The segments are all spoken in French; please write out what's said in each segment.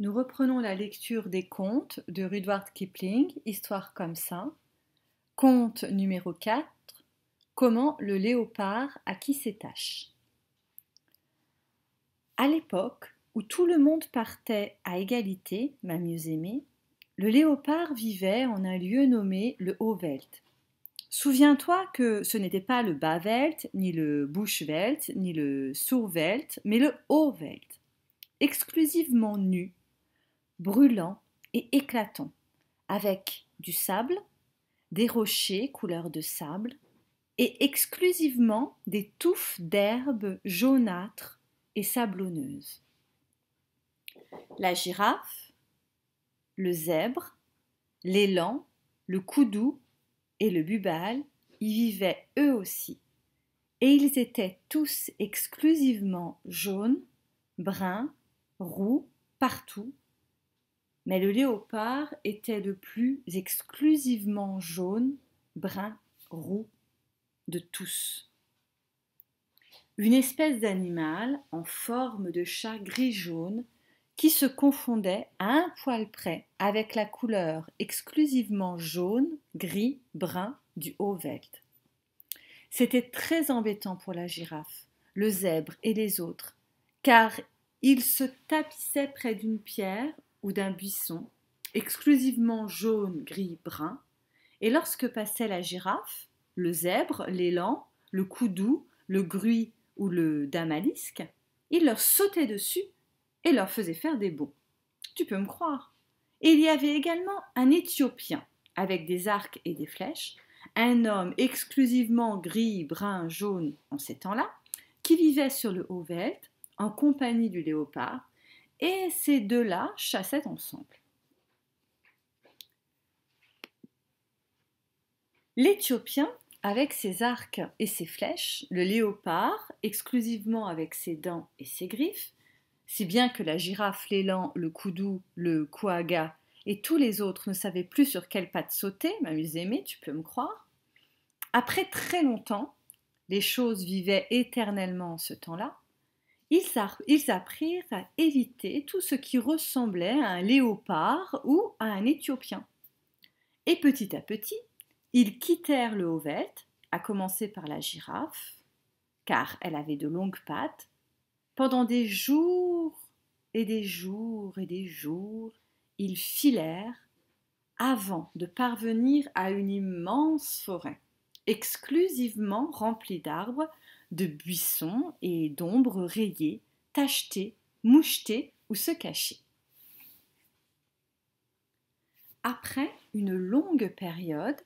Nous reprenons la lecture des contes de Rudyard Kipling, Histoire comme ça. Conte numéro 4. Comment le léopard acquit ses tâches. À l'époque où tout le monde partait à égalité, ma mieux aimée, le léopard vivait en un lieu nommé le Haut-Veld. Souviens-toi que ce n'était pas le Bas-Veld, ni le Bush-Veld, ni le Sur-Veld, mais le Haut-Veld, exclusivement nu, brûlant et éclatant, avec du sable, des rochers couleur de sable, et exclusivement des touffes d'herbes jaunâtres et sablonneuses. La girafe, le zèbre, l'élan, le koudou et le bubal y vivaient eux aussi, et ils étaient tous exclusivement jaunes, bruns, roux, partout, mais le léopard était le plus exclusivement jaune, brun, roux de tous. Une espèce d'animal en forme de chat gris-jaune qui se confondait à un poil près avec la couleur exclusivement jaune, gris, brun du Haut-Veld. C'était très embêtant pour la girafe, le zèbre et les autres, car ils se tapissaient près d'une pierre ou d'un buisson, exclusivement jaune, gris, brun, et lorsque passait la girafe, le zèbre, l'élan, le koudou, le gruy ou le damalisque, il leur sautait dessus et leur faisait faire des bonds. Tu peux me croire. Et il y avait également un Éthiopien, avec des arcs et des flèches, un homme exclusivement gris, brun, jaune en ces temps-là, qui vivait sur le Haut-Veld en compagnie du léopard, et ces deux-là chassaient ensemble. L'Éthiopien, avec ses arcs et ses flèches, le léopard, exclusivement avec ses dents et ses griffes, si bien que la girafe, l'élan, le koudou, le kouaga et tous les autres ne savaient plus sur quelle patte sauter, ma mieux aimée, tu peux me croire. Après très longtemps, les choses vivaient éternellement en ce temps-là, ils apprirent à éviter tout ce qui ressemblait à un léopard ou à un Éthiopien. Et petit à petit, ils quittèrent le Haut-Veld, à commencer par la girafe, car elle avait de longues pattes. Pendant des jours et des jours et des jours, ils filèrent avant de parvenir à une immense forêt, exclusivement remplie d'arbres, de buissons et d'ombres rayées, tachetées, mouchetées ou se cacher. Après une longue période,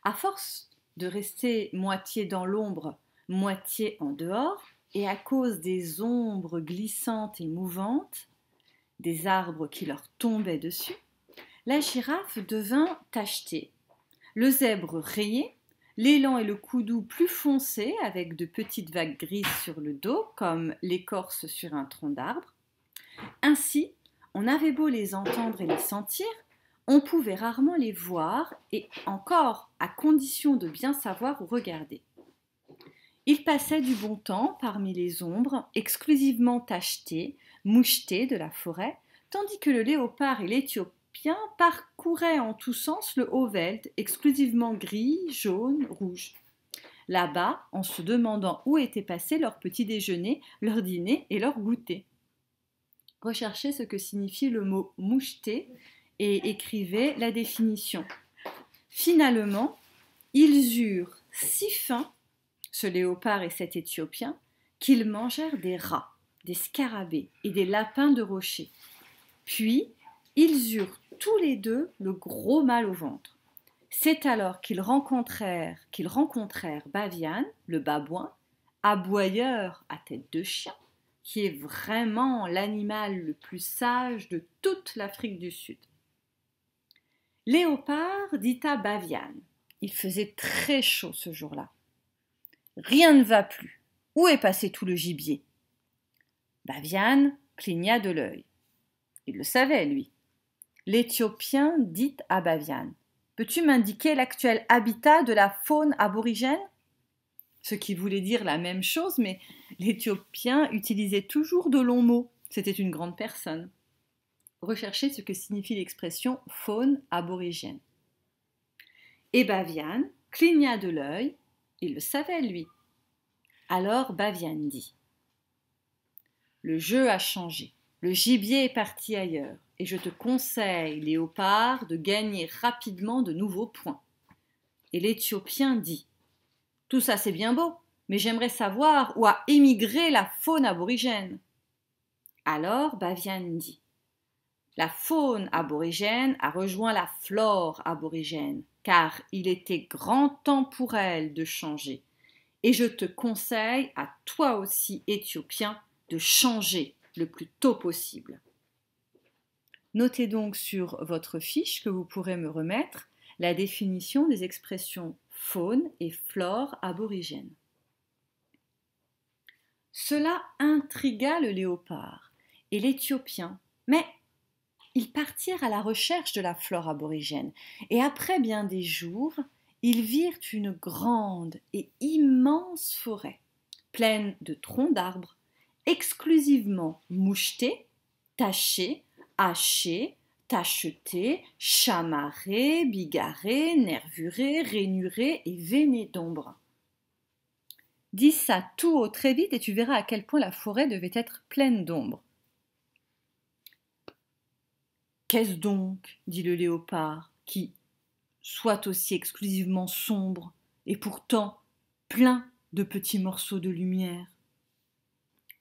à force de rester moitié dans l'ombre, moitié en dehors, et à cause des ombres glissantes et mouvantes, des arbres qui leur tombaient dessus, la girafe devint tachetée, le zèbre rayé, l'élan et le koudou plus foncés avec de petites vagues grises sur le dos comme l'écorce sur un tronc d'arbre. Ainsi, on avait beau les entendre et les sentir, on pouvait rarement les voir et encore à condition de bien savoir où regarder. Ils passaient du bon temps parmi les ombres, exclusivement tachetées, mouchetées de la forêt, tandis que le léopard et l'Éthiopien parcouraient en tous sens le Haut-Veld, exclusivement gris, jaune, rouge. Là-bas, en se demandant où était passé leur petit déjeuner, leur dîner et leur goûter. Recherchez ce que signifie le mot moucheté et écrivez la définition. Finalement, ils eurent si faim, ce léopard et cet Éthiopien, qu'ils mangèrent des rats, des scarabées et des lapins de rocher. Puis, ils eurent tous les deux le gros mal au ventre. C'est alors qu'ils rencontrèrent Baviane, le babouin, aboyeur à tête de chien, qui est vraiment l'animal le plus sage de toute l'Afrique du Sud. Léopard dit à Baviane, il faisait très chaud ce jour-là. Rien ne va plus. Où est passé tout le gibier? Baviane cligna de l'œil. Il le savait, lui. L'Éthiopien dit à Baviane, peux-tu m'indiquer l'actuel habitat de la faune aborigène? Ce qui voulait dire la même chose, mais l'Éthiopien utilisait toujours de longs mots. C'était une grande personne. rechercher ce que signifie l'expression faune aborigène. Et Baviane cligna de l'œil, il le savait lui. Alors Baviane dit: le jeu a changé, le gibier est parti ailleurs, et je te conseille, Léopard, de gagner rapidement de nouveaux points. Et l'Éthiopien dit: tout ça c'est bien beau, mais j'aimerais savoir où a émigré la faune aborigène. Alors Baviane dit: la faune aborigène a rejoint la flore aborigène, car il était grand temps pour elle de changer. Et je te conseille, à toi aussi, Éthiopien, de changer le plus tôt possible. Notez donc sur votre fiche que vous pourrez me remettre la définition des expressions faune et flore aborigène. Cela intrigua le léopard et l'Éthiopien, mais ils partirent à la recherche de la flore aborigène, et après bien des jours, ils virent une grande et immense forêt, pleine de troncs d'arbres, exclusivement mouchetés, tachés, hachés, tachetés, chamarrés, bigarrés, nervurés, rainurés et veinés d'ombre. Dis ça tout haut très vite et tu verras à quel point la forêt devait être pleine d'ombre. Qu'est-ce donc, dit le léopard, qui soit aussi exclusivement sombre et pourtant plein de petits morceaux de lumière?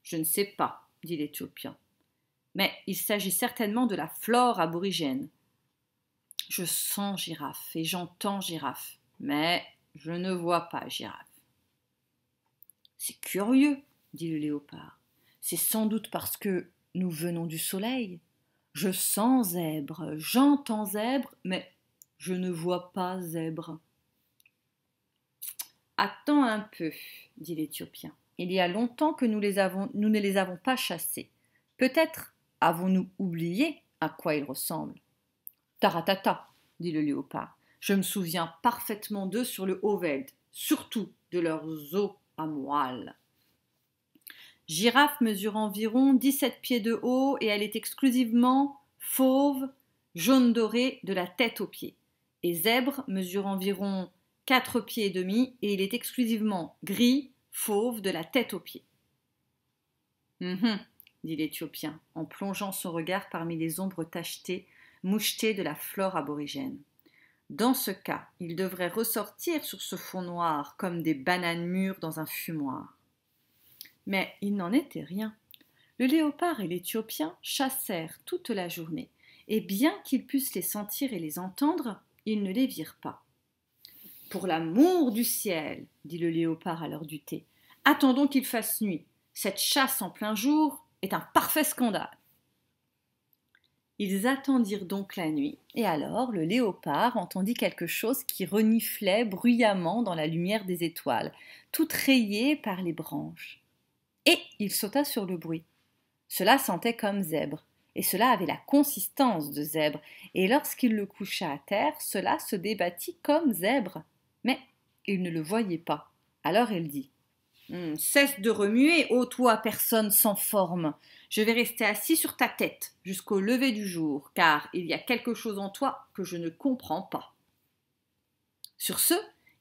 Je ne sais pas, dit l'Éthiopien, mais il s'agit certainement de la flore aborigène. Je sens girafe et j'entends girafe, mais je ne vois pas girafe. C'est curieux, dit le léopard. C'est sans doute parce que nous venons du soleil. Je sens zèbre, j'entends zèbre, mais je ne vois pas zèbre. Attends un peu, dit l'Éthiopien. Il y a longtemps que nous ne les avons pas chassés. Peut-être avons-nous oublié à quoi ils ressemblent. Taratata, dit le léopard. Je me souviens parfaitement d'eux sur le Haut-Veld, surtout de leurs os à moelle. Girafe mesure environ 17 pieds de haut et elle est exclusivement fauve, jaune doré de la tête aux pieds. Et zèbre mesure environ 4 pieds et demi et il est exclusivement gris, fauve de la tête aux pieds. Dit l'Éthiopien, en plongeant son regard parmi les ombres tachetées, mouchetées de la flore aborigène. Dans ce cas, il devrait ressortir sur ce fond noir comme des bananes mûres dans un fumoir. Mais il n'en était rien. Le léopard et l'Éthiopien chassèrent toute la journée, et bien qu'ils pussent les sentir et les entendre, ils ne les virent pas. Pour l'amour du ciel, dit le léopard à l'heure du thé, attendons qu'il fasse nuit. Cette chasse en plein jour est un parfait scandale. Ils attendirent donc la nuit, et alors le léopard entendit quelque chose qui reniflait bruyamment dans la lumière des étoiles, toute rayée par les branches. Et il sauta sur le bruit. Cela sentait comme zèbre, et cela avait la consistance de zèbre, et lorsqu'il le coucha à terre, cela se débattit comme zèbre. Mais il ne le voyait pas. Alors il dit: cesse de remuer, ô toi, personne sans forme. Je vais rester assis sur ta tête jusqu'au lever du jour, car il y a quelque chose en toi que je ne comprends pas. Sur ce,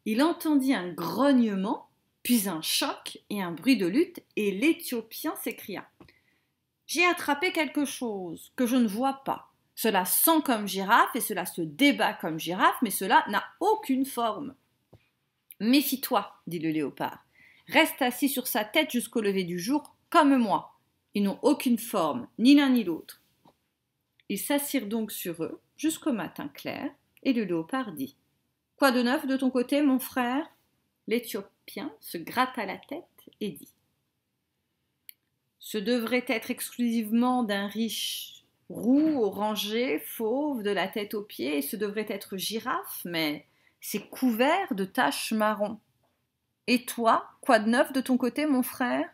il entendit un grognement, puis un choc et un bruit de lutte, et l'Éthiopien s'écria: j'ai attrapé quelque chose que je ne vois pas. Cela sent comme girafe et cela se débat comme girafe, mais cela n'a aucune forme. Méfie-toi, dit le léopard. Reste assis sur sa tête jusqu'au lever du jour, comme moi. Ils n'ont aucune forme, ni l'un ni l'autre. Ils s'assirent donc sur eux jusqu'au matin clair, et le léopard dit: quoi de neuf de ton côté, mon frère? L'Éthiopien se gratta la tête et dit: ce devrait être exclusivement d'un riche roux, orangé, fauve, de la tête aux pieds, et ce devrait être girafe, mais c'est couvert de taches marron. Et toi, quoi de neuf de ton côté, mon frère?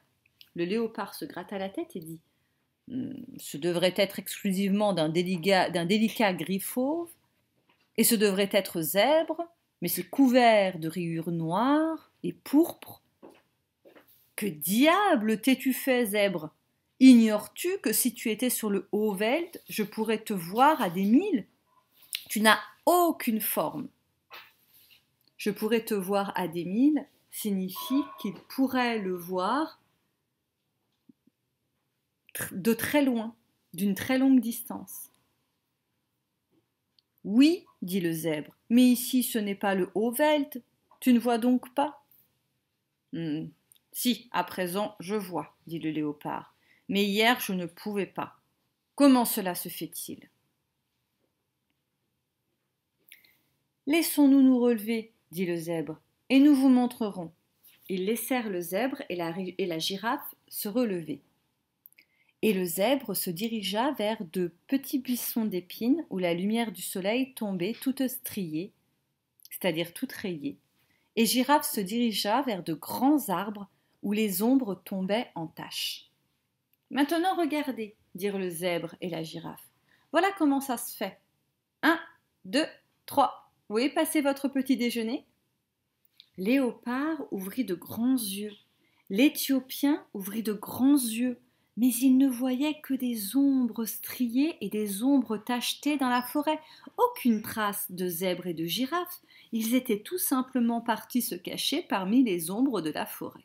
Le léopard se gratta la tête et dit: ce devrait être exclusivement d'un délicat gris fauve, et ce devrait être zèbre, mais c'est couvert de rayures noires et pourpres. Que diable t'es-tu fait, zèbre? Ignores-tu que si tu étais sur le Haut-Veld, je pourrais te voir à des milles? Tu n'as aucune forme. Je pourrais te voir à des milles signifie qu'il pourrait le voir de très loin, d'une très longue distance. Oui, dit le zèbre, mais ici ce n'est pas le Haut-Veld, tu ne vois donc pas? Si, à présent je vois, dit le léopard, mais hier je ne pouvais pas. Comment cela se fait-il? Laissons-nous nous relever, dit le zèbre, et nous vous montrerons. Ils laissèrent le zèbre et la girafe se relever. Et le zèbre se dirigea vers de petits buissons d'épines où la lumière du soleil tombait toute striée, c'est-à-dire toute rayée, et Girafe se dirigea vers de grands arbres où les ombres tombaient en taches. Maintenant regardez, dirent le zèbre et la girafe. Voilà comment ça se fait. 1, 2, 3. Vous voyez passer votre petit déjeuner? Léopard ouvrit de grands yeux. L'Éthiopien ouvrit de grands yeux, mais il ne voyait que des ombres striées et des ombres tachetées dans la forêt. Aucune trace de zèbre et de girafe. Ils étaient tout simplement partis se cacher parmi les ombres de la forêt.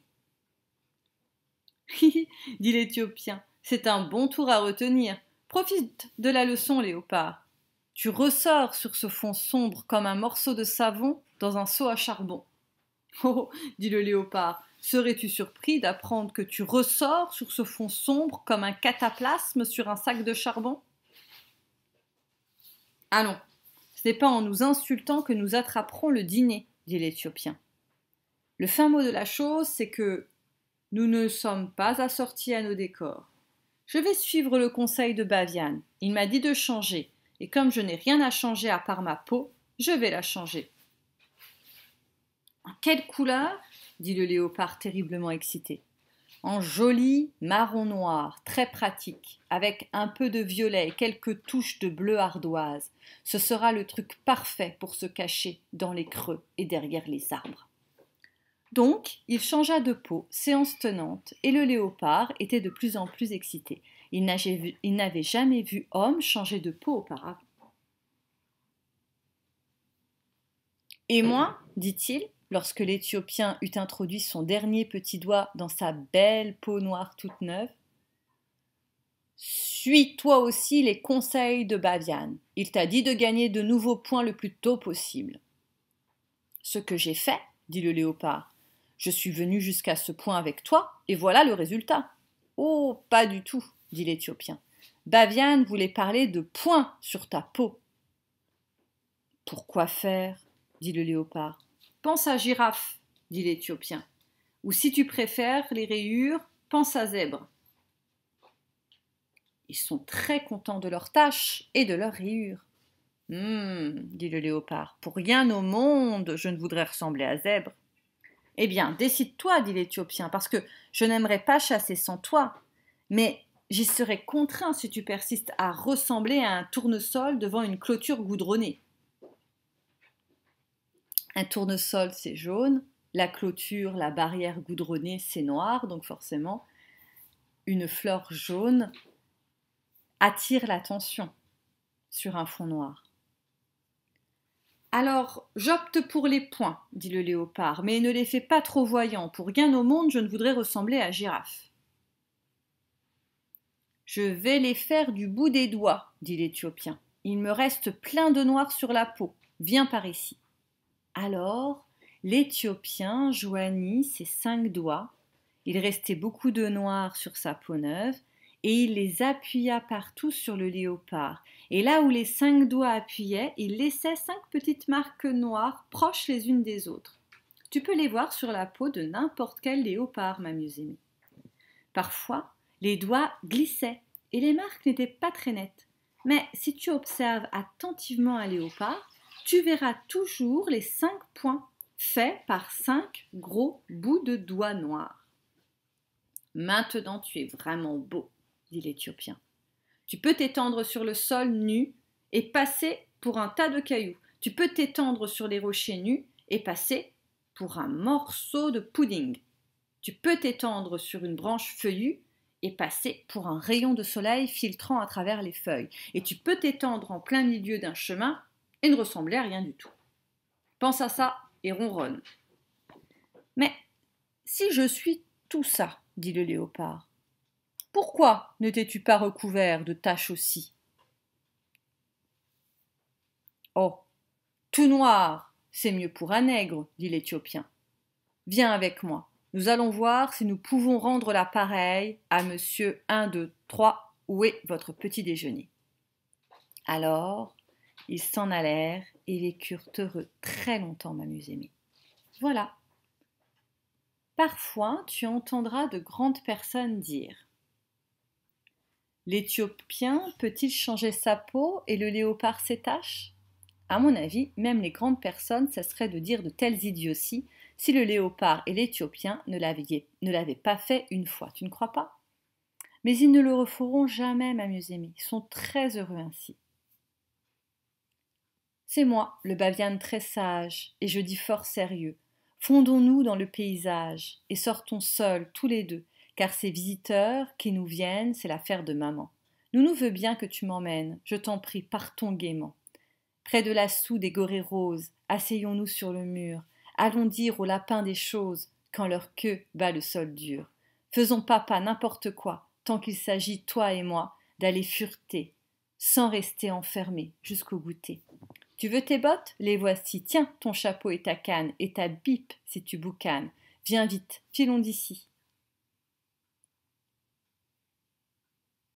Hi, dit l'Éthiopien, c'est un bon tour à retenir. Profite de la leçon, Léopard. Tu ressors sur ce fond sombre comme un morceau de savon dans un seau à charbon. Oh, dit le léopard, serais-tu surpris d'apprendre que tu ressors sur ce fond sombre comme un cataplasme sur un sac de charbon? Allons, ce n'est pas en nous insultant que nous attraperons le dîner, dit l'Éthiopien. Le fin mot de la chose, c'est que nous ne sommes pas assortis à nos décors. Je vais suivre le conseil de Baviane. Il m'a dit de changer, et comme je n'ai rien à changer à part ma peau, je vais la changer. En quelle couleur? Dit le léopard terriblement excité. En joli marron noir, très pratique, avec un peu de violet et quelques touches de bleu ardoise. Ce sera le truc parfait pour se cacher dans les creux et derrière les arbres. Donc, il changea de peau, séance tenante, et le léopard était de plus en plus excité. Il n'avait jamais vu homme changer de peau auparavant. Et moi, dit-il, lorsque l'Éthiopien eut introduit son dernier petit doigt dans sa belle peau noire toute neuve, suis toi aussi les conseils de Baviane. Il t'a dit de gagner de nouveaux points le plus tôt possible. Ce que j'ai fait, dit le léopard. Je suis venu jusqu'à ce point avec toi, et voilà le résultat. Oh, pas du tout, dit l'Éthiopien. Baviane voulait parler de points sur ta peau. Pourquoi faire? Dit le léopard. Pense à girafe, dit l'Éthiopien. Ou si tu préfères les rayures, pense à zèbre. Ils sont très contents de leurs taches et de leurs rayures. Dit le léopard. Pour rien au monde, je ne voudrais ressembler à zèbre. Eh bien, décide-toi, dit l'Éthiopien, parce que je n'aimerais pas chasser sans toi. Mais j'y serais contraint si tu persistes à ressembler à un tournesol devant une clôture goudronnée. Un tournesol, c'est jaune. La clôture, la barrière goudronnée, c'est noir. Donc forcément, une fleur jaune attire l'attention sur un fond noir. Alors, j'opte pour les points, dit le léopard, mais ne les fais pas trop voyants. Pour rien au monde, je ne voudrais ressembler à girafe. Je vais les faire du bout des doigts, dit l'Éthiopien. Il me reste plein de noir sur la peau. Viens par ici. Alors, l'Éthiopien joignit ses 5 doigts. Il restait beaucoup de noir sur sa peau neuve, et il les appuya partout sur le léopard. Et là où les 5 doigts appuyaient, il laissait 5 petites marques noires proches les unes des autres. Tu peux les voir sur la peau de n'importe quel léopard, m'amusait. Parfois, les doigts glissaient et les marques n'étaient pas très nettes. Mais si tu observes attentivement un léopard, tu verras toujours les 5 points faits par 5 gros bouts de doigts noirs. Maintenant, tu es vraiment beau, dit l'Éthiopien. Tu peux t'étendre sur le sol nu et passer pour un tas de cailloux. Tu peux t'étendre sur les rochers nus et passer pour un morceau de pudding. Tu peux t'étendre sur une branche feuillue et passer pour un rayon de soleil filtrant à travers les feuilles. Et tu peux t'étendre en plein milieu d'un chemin et ne ressembler à rien du tout. Pense à ça et ronronne. Mais si je suis tout ça, dit le léopard, pourquoi ne t'es-tu pas recouvert de taches aussi? Oh, tout noir, c'est mieux pour un nègre, dit l'Éthiopien. Viens avec moi, nous allons voir si nous pouvons rendre l'appareil à monsieur 1, 2, 3, où est votre petit déjeuner? Alors, ils s'en allèrent et vécurent heureux très longtemps, ma muse aimée. Voilà. Parfois, tu entendras de grandes personnes dire: l'Éthiopien peut-il changer sa peau et le léopard ses taches? À mon avis, même les grandes personnes cesseraient de dire de telles idioties si le léopard et l'Éthiopien ne l'avaient pas fait une fois. Tu ne crois pas? Mais ils ne le referont jamais, ma muse aimée. Ils sont très heureux ainsi. C'est moi, le baviane très sage, et je dis fort sérieux. Fondons-nous dans le paysage, et sortons seuls, tous les deux, car ces visiteurs qui nous viennent, c'est l'affaire de maman. Nounou veut bien que tu m'emmènes, je t'en prie, partons gaiement. Près de la soue des gorées roses, asseyons-nous sur le mur, allons dire aux lapins des choses, quand leur queue bat le sol dur. Faisons papa n'importe quoi, tant qu'il s'agit, toi et moi, d'aller fureter, sans rester enfermés jusqu'au goûter. Tu veux tes bottes? Les voici. Tiens, ton chapeau et ta canne, et ta bipe si tu boucanes. Viens vite, filons d'ici.